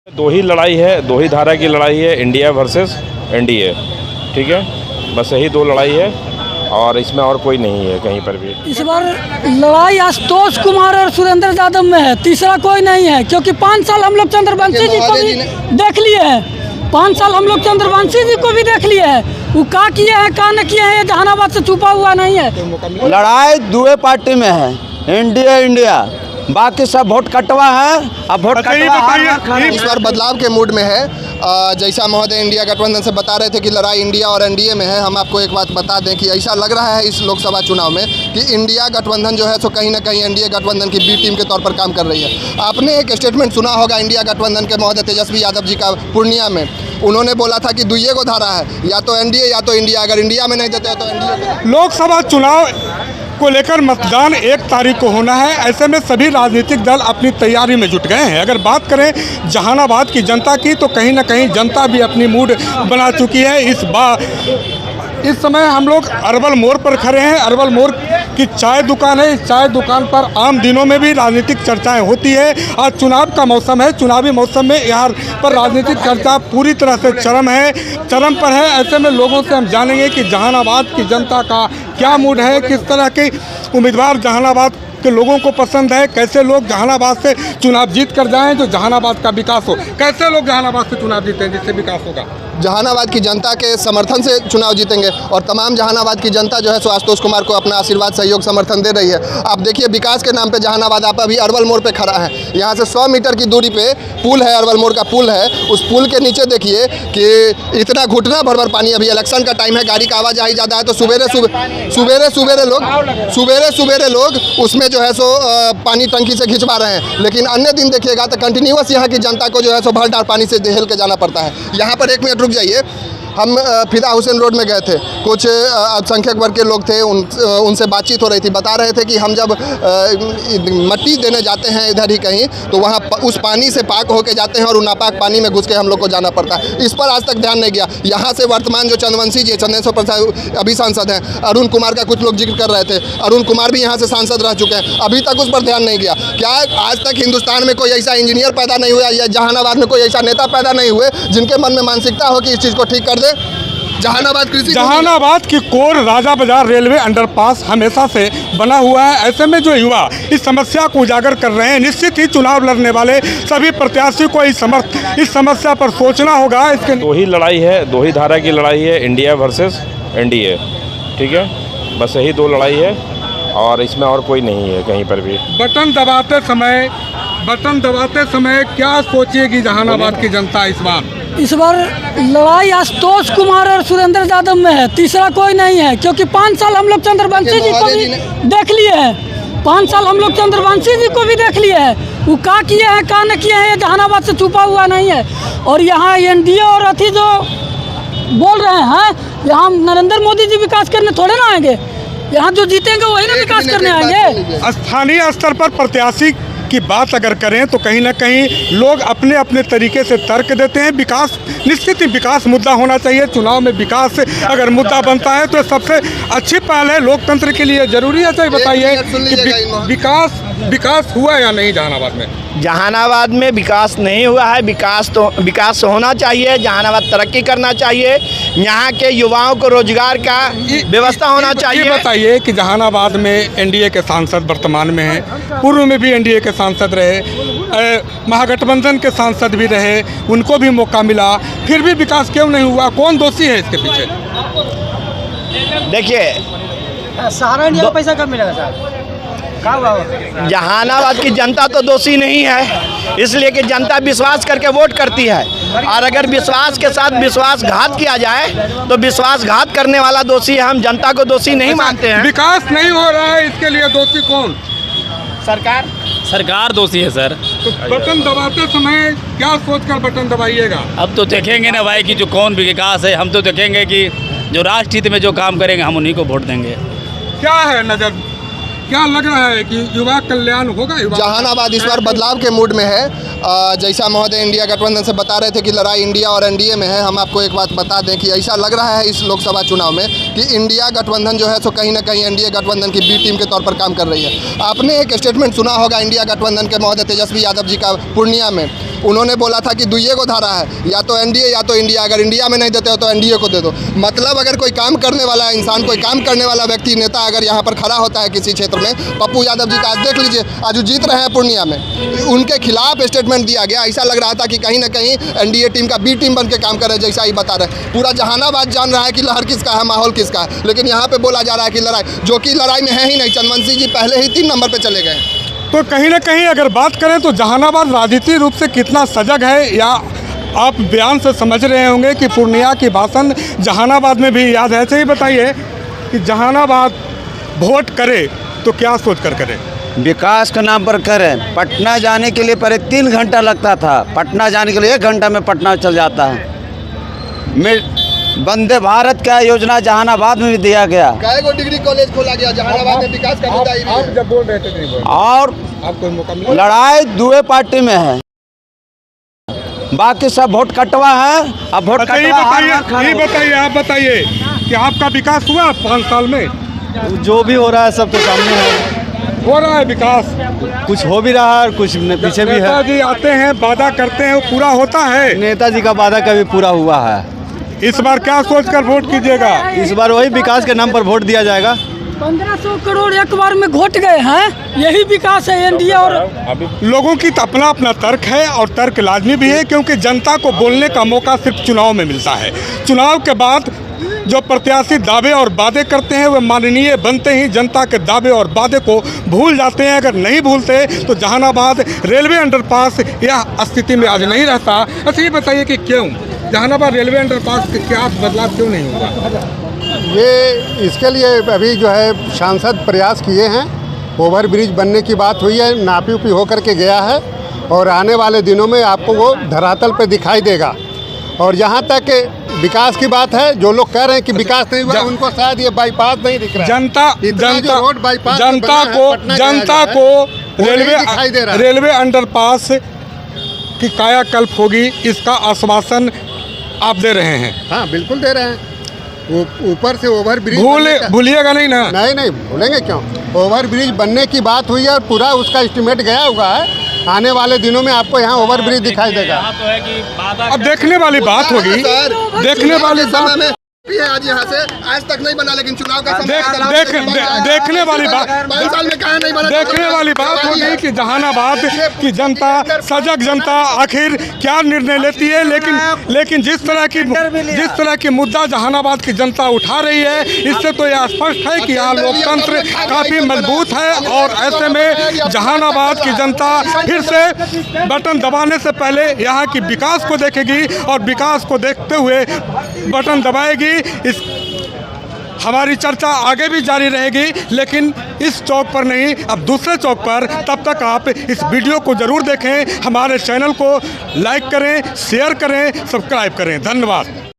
दो ही लड़ाई है, दो ही धारा की लड़ाई है, इंडिया वर्सेस एनडीए। ठीक है, बस यही दो लड़ाई है और इसमें और कोई नहीं है कहीं पर भी। इस बार लड़ाई आशुतोष कुमार और सुरेंद्र यादव में है, तीसरा कोई नहीं है। क्योंकि 5 साल हम लोग चंद्रवंशी जी को भी देख लिए हैं, 5 साल हम लोग चंद्रवंशी जी को भी देख लिए हैं। वो का किए हैं का न किए हैं, ये जहानाबाद से छुपा हुआ नहीं है। लड़ाई दुए पार्टी में है, इंडिया, बाकी सब वोट कटवा है। अब वोट कटवा इस बार बदलाव के मूड में है। जैसा महोदय इंडिया गठबंधन से बता रहे थे कि लड़ाई इंडिया और एनडीए में है, हम आपको एक बात बता दें कि ऐसा लग रहा है इस लोकसभा चुनाव में कि इंडिया गठबंधन जो है सो कहीं ना कहीं एनडीए गठबंधन की बी टीम के तौर पर काम कर रही है। आपने एक स्टेटमेंट सुना होगा इंडिया गठबंधन के महोदय तेजस्वी यादव जी का पूर्णिया में। उन्होंने बोला था कि दुइये को धारा है, या तो एनडीए या तो इंडिया। अगर इंडिया में नहीं देते तो एनडीए। लोकसभा चुनाव को लेकर मतदान 1 तारीख को होना है। ऐसे में सभी राजनीतिक दल अपनी तैयारी में जुट गए हैं। अगर बात करें जहानाबाद की जनता की, तो कहीं ना कहीं जनता भी अपनी मूड बना चुकी है। इस समय हम लोग अरवल मोड़ पर खड़े हैं। अरवल मोड़ की चाय दुकान है। इस चाय दुकान पर आम दिनों में भी राजनीतिक चर्चाएं होती है। आज चुनाव का मौसम है। चुनावी मौसम में यहाँ पर राजनीतिक चर्चा पूरी तरह से चरम पर है। ऐसे में लोगों से हम जानेंगे कि जहानाबाद की जनता का क्या मूड है, किस तरह के उम्मीदवार जहानाबाद के लोगों को पसंद है, कैसे लोग जहानाबाद से चुनाव जीत कर जाएं जो जहानाबाद का विकास हो। कैसे लोग जहानाबाद से चुनाव जीतें जिससे विकास होगा। जहानाबाद की जनता के समर्थन से चुनाव जीतेंगे और तमाम जहानाबाद की जनता जो है सो आशुतोष कुमार को अपना आशीर्वाद सहयोग समर्थन दे रही है। आप देखिए विकास के नाम पे जहानाबाद, आप अभी अरवल मोड़ पे खड़ा है। यहाँ से 100 मीटर की दूरी पे पुल है, अरवल मोड़ का पुल है। उस पुल के नीचे देखिए कि इतना घुटना भर पानी। अभी इलेक्शन का टाइम है, गाड़ी का आवाजाही ज़्यादा है, तो सुबेरे लोग उसमें जो है सो पानी टंकी से खिंचवा रहे हैं। लेकिन अन्य दिन देखिएगा तो कंटिन्यूअस यहाँ की जनता को जो है सो भरडार पानी से हेल के जाना पड़ता है। यहाँ पर 1 मिनट रुक जाइए। हम फिदा हुसैन रोड में गए थे, कुछ अल्पसंख्यक वर्ग के लोग थे, उनसे बातचीत हो रही थी। बता रहे थे कि हम जब मट्टी देने जाते हैं इधर ही कहीं, तो वहाँ उस पानी से पाक होके जाते हैं और नापाक पानी में घुस के हम लोग को जाना पड़ता है। इस पर आज तक ध्यान नहीं गया। यहाँ से वर्तमान जो चंद्रवंशी जी, चंदेश्वर प्रसाद अभी सांसद हैं, अरुण कुमार का कुछ लोग जिक्र कर रहे थे। अरुण कुमार भी यहाँ से सांसद रह चुके हैं, अभी तक उस पर ध्यान नहीं गया। क्या आज तक हिंदुस्तान में कोई ऐसा इंजीनियर पैदा नहीं हुआ या जहानाबाद में कोई ऐसा नेता पैदा नहीं हुए जिनके मन में मानसिकता हो कि इस चीज़ को ठीक कर दे। जहानाबाद की कोर राजा बाजार रेलवे अंडरपास हमेशा से बना हुआ है। ऐसे में जो युवा इस समस्या को उजागर कर रहे हैं, निश्चित ही चुनाव लड़ने वाले सभी प्रत्याशी को इस समस्या पर सोचना होगा। इसके दो ही लड़ाई है, दो ही धारा की लड़ाई है, इंडिया वर्सेस एनडीए। ठीक है, बस यही दो लड़ाई है और इसमें और कोई नहीं है कहीं पर भी। बटन दबाते समय क्या सोचेगी जहानाबाद की जनता इस बार लड़ाई आशुतोष कुमार और सुरेंद्र यादव में है, तीसरा कोई नहीं है। क्योंकि 5 साल हम लोग चंद्रवंशी जी को भी देख लिए हैं, 5 साल हम लोग चंद्रवंशी जी को भी देख लिए हैं। वो का किए हैं का न किए हैं, ये जहानाबाद से छुपा हुआ नहीं है। और यहाँ एनडीए और अथी जो बोल रहे हैं, यहाँ नरेंद्र मोदी जी विकास करने थोड़े ना आएंगे। यहाँ जो जीतेंगे वही ना विकास करने आएंगे। स्थानीय स्तर पर प्रत्याशी की बात अगर करें तो कहीं ना कहीं लोग अपने अपने तरीके से तर्क देते हैं। विकास, निश्चित ही विकास मुद्दा होना चाहिए। चुनाव में विकास अगर मुद्दा बनता है तो सबसे अच्छी पहल है, लोकतंत्र के लिए जरूरी है। तो बताइए कि विकास हुआ या नहीं जहानाबाद में? जहानाबाद में विकास नहीं हुआ है। विकास होना चाहिए। जहानाबाद तरक्की करना चाहिए। यहाँ के युवाओं को रोजगार का व्यवस्था होना चाहिए। ये बताइए कि जहानाबाद में एनडीए के सांसद वर्तमान में हैं, पूर्व में भी एनडीए के सांसद रहे, महागठबंधन के सांसद भी रहे, उनको भी मौका मिला, फिर भी विकास क्यों नहीं हुआ? कौन दोषी है इसके पीछे? देखिए, सारा इंडिया को पैसा कब मिलेगा सर? जहानाबाद की जनता तो दोषी नहीं है, इसलिए कि जनता विश्वास करके वोट करती है। और अगर विश्वास के साथ विश्वासघात किया जाए तो विश्वासघात करने वाला दोषी है। हम जनता को दोषी नहीं मानते हैं। विकास नहीं हो रहा है, इसके लिए दोषी कौन? सरकार दोषी है सर। तो बटन दबाते समय क्या सोचकर बटन दबाइएगा? अब तो देखेंगे ना भाई कि जो कौन भी विकास है, हम तो देखेंगे कि जो राष्ट्र हित में जो काम करेंगे हम उन्हीं को वोट देंगे। क्या है नजर, क्या लग रहा है कि युवा कल्याण होगा? जहानाबाद इस बार बदलाव के मूड में है। जैसा महोदय इंडिया गठबंधन से बता रहे थे कि लड़ाई इंडिया और एनडीए में है, हम आपको एक बात बता दें कि ऐसा लग रहा है इस लोकसभा चुनाव में कि इंडिया गठबंधन जो है सो कहीं ना कहीं एनडीए गठबंधन की बी टीम के तौर पर काम कर रही है। आपने एक स्टेटमेंट सुना होगा इंडिया गठबंधन के महोदय तेजस्वी यादव जी का पूर्णिया में। उन्होंने बोला था कि दुइये को धारा है, या तो एनडीए या तो इंडिया, अगर इंडिया में नहीं देते हो तो एनडीए को दे दो। मतलब अगर कोई काम करने वाला इंसान, कोई काम करने वाला व्यक्ति, नेता अगर यहाँ पर खड़ा होता है किसी क्षेत्र में, पप्पू यादव जी का आज देख लीजिए, आज वो जीत रहे हैं पूर्णिया में, उनके खिलाफ स्टेटमेंट दिया गया। ऐसा लग रहा था कि कहीं ना कहीं एनडीए टीम का बी टीम बन के काम कर रहे, जैसा ही बता रहे। पूरा जहानाबाद जान रहा है कि लहर किसका है, माहौल किसका है, लेकिन यहाँ पे बोला जा रहा है कि लड़ाई, जो कि लड़ाई में है ही नहीं। चंद्रवंशी जी पहले ही 3 नंबर पे चले गए। तो कहीं ना कहीं अगर बात करें तो जहानाबाद राजनीतिक रूप से कितना सजग है, या आप बयान से समझ रहे होंगे कि पूर्णिया की भाषण जहानाबाद में भी याद है। ऐसे ही बताइए कि जहानाबाद वोट करे तो क्या सोच कर करे? विकास के नाम पर करें। पटना जाने के लिए पहले 3 घंटा लगता था, पटना जाने के लिए 1 घंटा में पटना चल जाता है। वंदे भारत का योजना जहानाबाद में भी दिया गया। कई डिग्री कॉलेज खोला गया जहानाबाद में, विकास का मुद्दा ही नहीं है। जब बोल रहे थे नहीं बोल, और आपको मौका मिला? लड़ाई दुए पार्टी में है, बाकी सब वोट कटवा है। अब वोट अच्छा ये बताइए, आप बताइए कि आपका विकास हुआ 5 साल में? जो भी हो रहा है सब तो सामने है, हो रहा है विकास, कुछ हो भी रहा है, कुछ पीछे भी है। नेताजी आते हैं, वादा करते हैं, वो पूरा होता है। नेताजी का वादा कभी पूरा हुआ है। इस बार क्या सोचकर वोट कीजिएगा? इस बार वही विकास के नाम पर वोट दिया जाएगा। 1500 करोड़ एक बार में घोट गए हैं, यही विकास है एनडीए। और लोगों की तो अपना अपना तर्क है, और तर्क लाजमी भी है, क्योंकि जनता को बोलने का मौका सिर्फ चुनाव में मिलता है। चुनाव के बाद जो प्रत्याशी दावे और वादे करते हैं वे माननीय बनते ही जनता के दावे और वादे को भूल जाते हैं। अगर नहीं भूलते तो जहानाबाद रेलवे अंडरपास यह स्थिति में आज नहीं रहता। अच्छा ये बताइए कि क्यों जहानाबाद रेलवे अंडरपास के क्या बदलाव क्यों नहीं हुआ? ये इसके लिए अभी जो है सांसद प्रयास किए हैं, ओवरब्रिज बनने की बात हुई है, नापी उपी होकर के गया है, और आने वाले दिनों में आपको वो धरातल पे दिखाई देगा। और जहाँ तक विकास की बात है, जो लोग कह रहे हैं कि विकास नहीं हुआ, उनको शायद ये बाईपास नहीं दिख रहा है। जनता को रेलवे अंडरपास की कायाकल्प होगी, इसका आश्वासन आप दे रहे हैं? हाँ बिल्कुल दे रहे हैं। ऊपर से ओवरब्रिज भूलिएगा नहीं ना? नहीं भूलेंगे क्यों। ओवरब्रिज बनने की बात हुई है और पूरा उसका एस्टीमेट गया हुआ है। आने वाले दिनों में आपको यहाँ ओवरब्रिज दिखाई देगा। अब देखने वाली बात होगी, देखने वाली बात आज यहाँ से आज तक नहीं बना, लेकिन चुनाव का समय देखने वाली बात, 5 साल में कहा नहीं बना। देखने वाली बात होगी कि जहानाबाद की जनता, सजग जनता आखिर क्या निर्णय लेती है। लेकिन जिस तरह की मुद्दा जहानाबाद की जनता उठा रही है, इससे तो यह स्पष्ट है कि यहाँ लोकतंत्र काफ़ी मजबूत है। और ऐसे में जहानाबाद की जनता फिर से बटन दबाने से पहले यहाँ की विकास को देखेगी, और विकास को देखते हुए बटन दबाएगी। हमारी चर्चा आगे भी जारी रहेगी, लेकिन इस चौक पर नहीं, अब दूसरे चौक पर। तब तक आप इस वीडियो को ज़रूर देखें, हमारे चैनल को लाइक करें, शेयर करें, सब्सक्राइब करें। धन्यवाद।